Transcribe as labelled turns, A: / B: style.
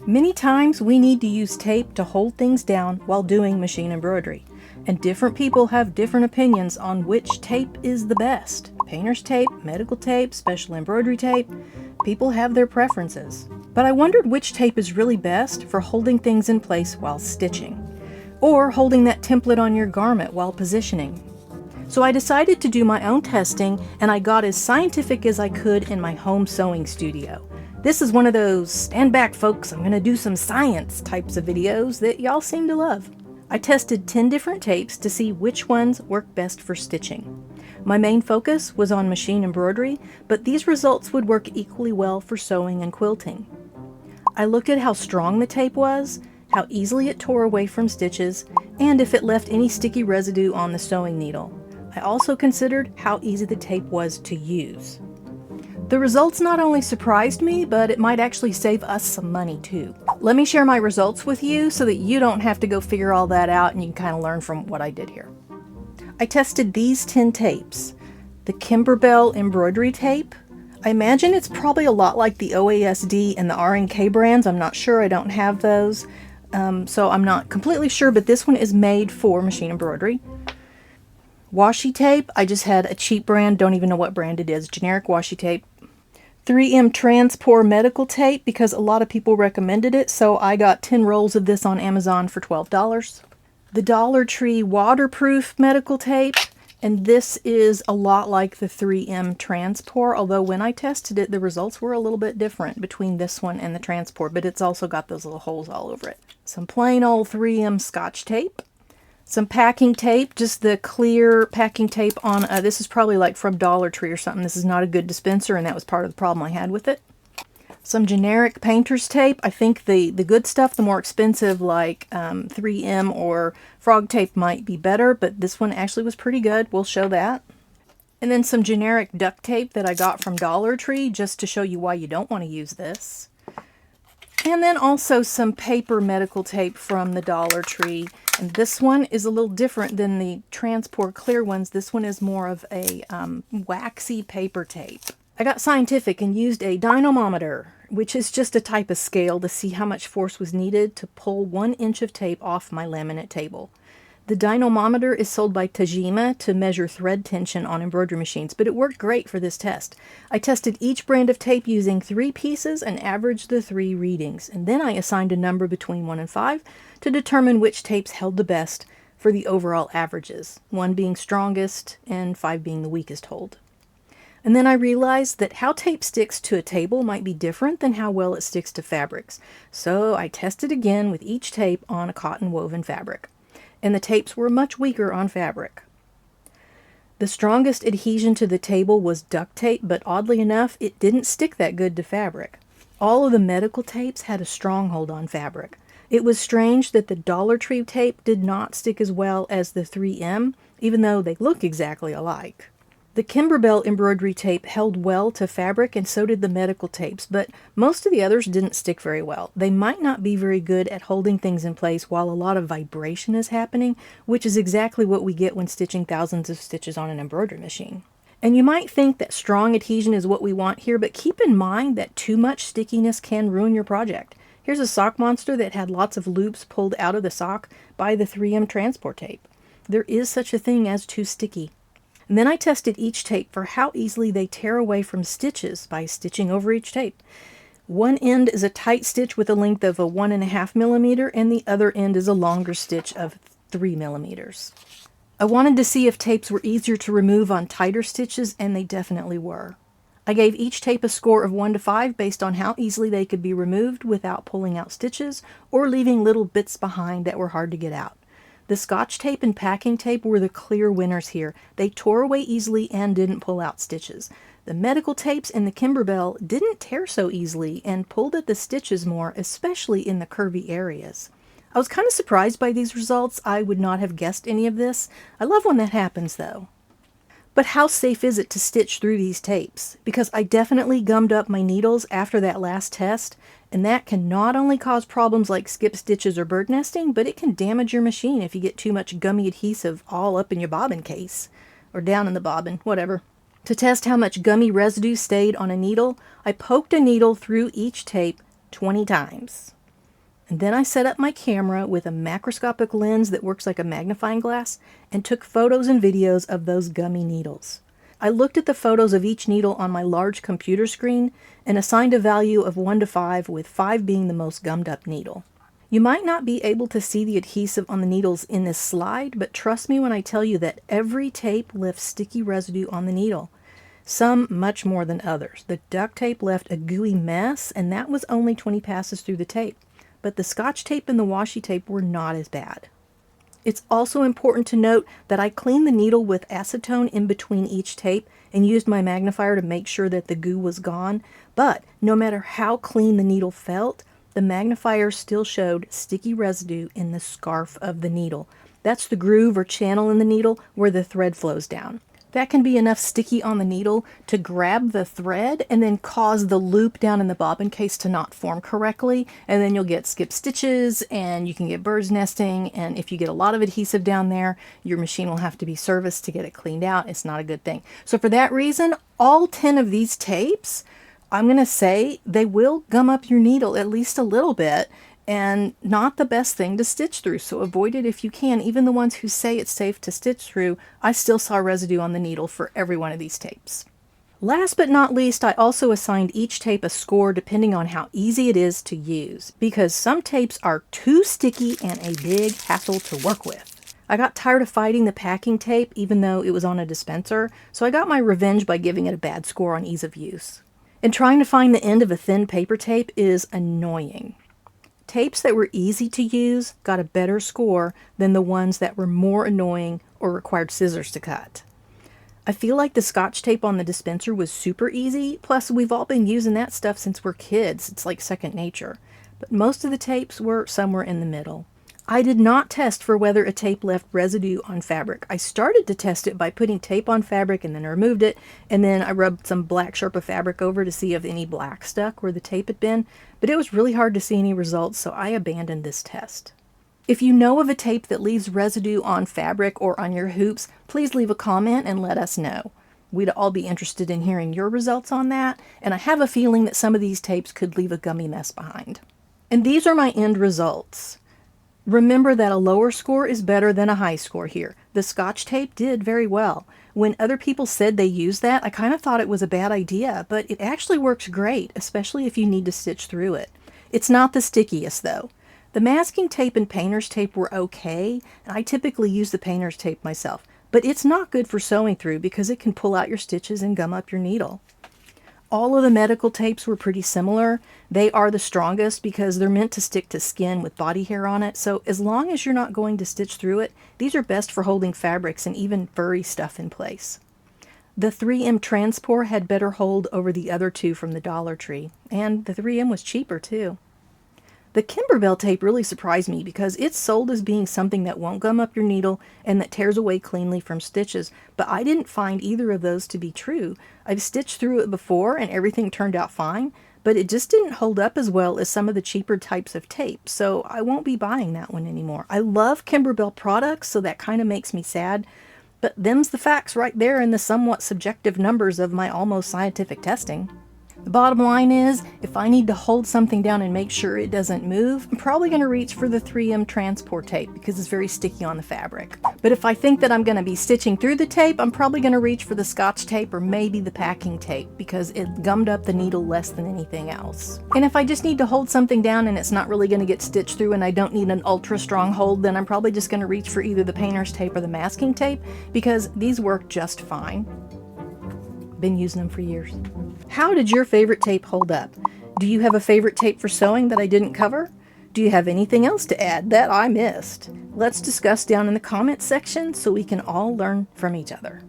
A: Many times we need to use tape to hold things down while doing machine embroidery, and different people have different opinions on which tape is the best. Painter's tape, medical tape, special embroidery tape. People have their preferences. But I wondered which tape is really best for holding things in place while stitching, or holding that template on your garment while positioning. So I decided to do my own testing, and I got as scientific as I could in my home sewing studio. This is one of those stand back folks, I'm gonna do some science types of videos that y'all seem to love. I tested 10 different tapes to see which ones work best for stitching. My main focus was on machine embroidery, but these results would work equally well for sewing and quilting. I looked at how strong the tape was, how easily it tore away from stitches, and if it left any sticky residue on the sewing needle. I also considered how easy the tape was to use. The results not only surprised me, but it might actually save us some money too. Let me share my results with you so that you don't have to go figure all that out and you can kind of learn from what I did here. I tested these 10 tapes. The Kimberbell embroidery tape. I imagine it's probably a lot like the OASD and the R&K brands. I'm not sure, I don't have those. So I'm not completely sure, but this one is made for machine embroidery. Washi tape, I just had a cheap brand, don't even know what brand it is, generic washi tape. 3M Transport medical tape, because a lot of people recommended it, so I got 10 rolls of this on Amazon for $12. The Dollar Tree waterproof medical tape, and this is a lot like the 3M Transport, although when I tested it, the results were a little bit different between this one and the Transport, but it's also got those little holes all over it. Some plain old 3M Scotch tape. Some packing tape, just the clear packing tape on, this is probably like from Dollar Tree or something. This is not a good dispenser, and that was part of the problem I had with it. Some generic painter's tape. I think the good stuff, the more expensive, like 3M or Frog tape might be better, but this one actually was pretty good. We'll show that. And then some generic duct tape that I got from Dollar Tree, just to show you why you don't want to use this. And then also some paper medical tape from the Dollar Tree. And this one is a little different than the Transport clear ones. This one is more of a waxy paper tape. I got scientific and used a dynamometer, which is just a type of scale to see how much force was needed to pull 1 inch of tape off my laminate table. The dynamometer is sold by Tajima to measure thread tension on embroidery machines, but it worked great for this test. I tested each brand of tape using 3 pieces and averaged the 3 readings, and then I assigned a number between 1 and 5 to determine which tapes held the best for the overall averages, 1 being strongest and 5 being the weakest hold. And then I realized that how tape sticks to a table might be different than how well it sticks to fabrics, so I tested again with each tape on a cotton woven fabric. And the tapes were much weaker on fabric. The strongest adhesion to the table was duct tape, but oddly enough, it didn't stick that good to fabric. All of the medical tapes had a strong hold on fabric. It was strange that the Dollar Tree tape did not stick as well as the 3M, even though they look exactly alike. The Kimberbell embroidery tape held well to fabric, and so did the medical tapes, but most of the others didn't stick very well. They might not be very good at holding things in place while a lot of vibration is happening, which is exactly what we get when stitching thousands of stitches on an embroidery machine. And you might think that strong adhesion is what we want here, but keep in mind that too much stickiness can ruin your project. Here's a sock monster that had lots of loops pulled out of the sock by the 3M Transport tape. There is such a thing as too sticky. And then I tested each tape for how easily they tear away from stitches by stitching over each tape. One end is a tight stitch with a length of 1.5 millimeter, and the other end is a longer stitch of 3 millimeters. I wanted to see if tapes were easier to remove on tighter stitches, and they definitely were. I gave each tape a score of 1 to 5 based on how easily they could be removed without pulling out stitches or leaving little bits behind that were hard to get out. The Scotch tape and packing tape were the clear winners here. They tore away easily and didn't pull out stitches. The medical tapes and the Kimberbell didn't tear so easily and pulled at the stitches more, especially in the curvy areas. I was kind of surprised by these results. I would not have guessed any of this. I love when that happens though. But how safe is it to stitch through these tapes? Because I definitely gummed up my needles after that last test, and that can not only cause problems like skip stitches or bird nesting, but it can damage your machine if you get too much gummy adhesive all up in your bobbin case, or down in the bobbin, whatever. To test how much gummy residue stayed on a needle, I poked a needle through each tape 20 times. And then I set up my camera with a macroscopic lens that works like a magnifying glass and took photos and videos of those gummy needles. I looked at the photos of each needle on my large computer screen and assigned a value of 1 to 5, with 5 being the most gummed up needle. You might not be able to see the adhesive on the needles in this slide, but trust me when I tell you that every tape left sticky residue on the needle. Some much more than others. The duct tape left a gooey mess, and that was only 20 passes through the tape. But the scotch tape and the washi tape were not as bad. It's also important to note that I cleaned the needle with acetone in between each tape and used my magnifier to make sure that the goo was gone. But no matter how clean the needle felt, the magnifier still showed sticky residue in the scarf of the needle. That's the groove or channel in the needle where the thread flows down. That can be enough sticky on the needle to grab the thread and then cause the loop down in the bobbin case to not form correctly, and then you'll get skip stitches and you can get birds nesting, and if you get a lot of adhesive down there, your machine will have to be serviced to get it cleaned out. It's not a good thing. So for that reason, all 10 of these tapes, I'm going to say they will gum up your needle at least a little bit, and not the best thing to stitch through, so avoid it if you can. Even the ones who say it's safe to stitch through, I still saw residue on the needle for every one of these tapes. Last but not least, I also assigned each tape a score depending on how easy it is to use, because some tapes are too sticky and a big hassle to work with. I got tired of fighting the packing tape even though it was on a dispenser, so I got my revenge by giving it a bad score on ease of use. And trying to find the end of a thin paper tape is annoying. Tapes that were easy to use got a better score than the ones that were more annoying or required scissors to cut. I feel like the scotch tape on the dispenser was super easy, plus we've all been using that stuff since we're kids. It's like second nature. But most of the tapes were somewhere in the middle. I did not test for whether a tape left residue on fabric. I started to test it by putting tape on fabric and then I removed it, and then I rubbed some black Sherpa fabric over to see if any black stuck where the tape had been, but it was really hard to see any results, so I abandoned this test. If you know of a tape that leaves residue on fabric or on your hoops, please leave a comment and let us know. We'd all be interested in hearing your results on that, and I have a feeling that some of these tapes could leave a gummy mess behind. And these are my end results. Remember that a lower score is better than a high score here. The scotch tape did very well. When other people said they used that, I kind of thought it was a bad idea, but it actually works great, especially if you need to stitch through it. It's not the stickiest though. The masking tape and painter's tape were okay, and I typically use the painter's tape myself, but it's not good for sewing through because it can pull out your stitches and gum up your needle. All of the medical tapes were pretty similar. They are the strongest because they're meant to stick to skin with body hair on it, so as long as you're not going to stitch through it, these are best for holding fabrics and even furry stuff in place. The 3M Transport had better hold over the other two from the Dollar Tree, and the 3M was cheaper too. The Kimberbell tape really surprised me because it's sold as being something that won't gum up your needle and that tears away cleanly from stitches, but I didn't find either of those to be true. I've stitched through it before and everything turned out fine, but it just didn't hold up as well as some of the cheaper types of tape, so I won't be buying that one anymore. I love Kimberbell products, so that kind of makes me sad, but them's the facts right there in the somewhat subjective numbers of my almost scientific testing. The bottom line is, if I need to hold something down and make sure it doesn't move, I'm probably going to reach for the 3M Transport tape because it's very sticky on the fabric. But if I think that I'm going to be stitching through the tape, I'm probably going to reach for the scotch tape or maybe the packing tape because it gummed up the needle less than anything else. And if I just need to hold something down and it's not really going to get stitched through and I don't need an ultra strong hold, then I'm probably just going to reach for either the painter's tape or the masking tape because these work just fine. Been using them for years. How did your favorite tape hold up? Do you have a favorite tape for sewing that I didn't cover? Do you have anything else to add that I missed? Let's discuss down in the comments section so we can all learn from each other.